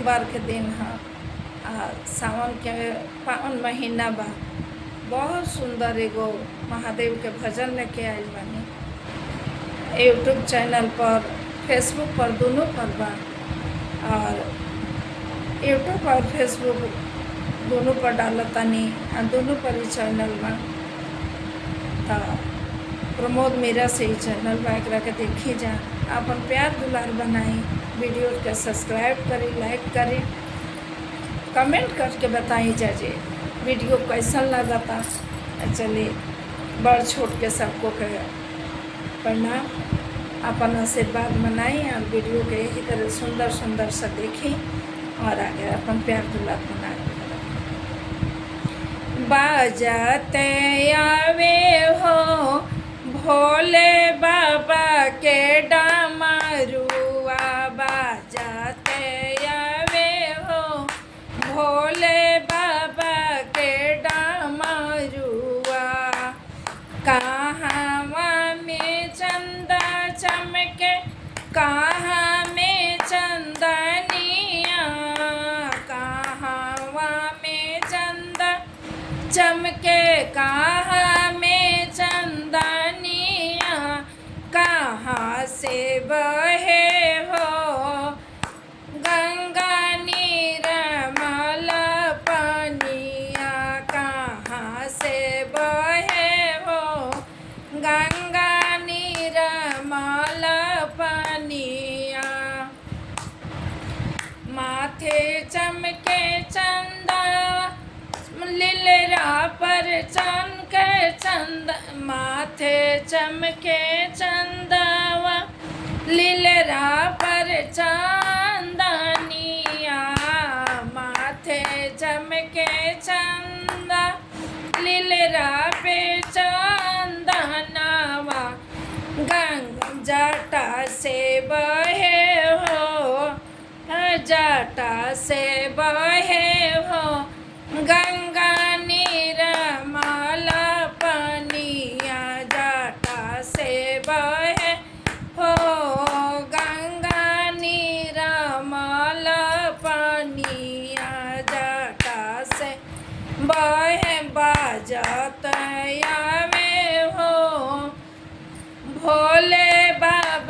सोमवार के दिन है सावन के पावन महीना बा। बहुत सुंदर एगो महादेव के भजन लेके आयल बानी। यूट्यूब चैनल पर, फेसबुक पर, दोनों पर बा। और यूट्यूब और फेसबुक दोनों पर डालतानी और दोनों पर ही चैनल बा। तो प्रमोद मीरा से ही चैनल बा, एकरा के देखी जा, अपन प्यार दुलार बनाई, वीडियो के सब्सक्राइब करी, लाइक करी, कमेंट करके बताई जाजे वीडियो कैसा लगता। चलिए बड़ छोट के सबको के प्रणाम, अपन आशीर्वाद मनाई और वीडियो के यही तरह सुंदर सुंदर सा देखी और आगे अपन प्यार दुलार बना। बाजते आवे हो भोले बाबा के डमरुआ, बाजते आवे हो भोले बाबा के डमरुआ। कहाँ में चंदा चमके, कहाँ में चंदनिया, कहाँ में चंदा चमके, कहाँ में चंदनिया, कहाँ से बहे हो गंगा निर्मल पनिया, कहाँ से बहे हो गंगा निर्मल पनिया। माथे चमके चंदा, लीलरा पर चमके चंद, माथे चमके चंदवा, लीलरा पर चंदनिया, माथे चमके चंदा, लीलरा पे चंदनवा, गंगा जटा से बहे हो, जटा से बहे हो गंगा निर्मल पनिया, जटा से बहे हो गंगा निर्मल पनिया, जटा से बहे। बाजत आवे हो भोले बाबा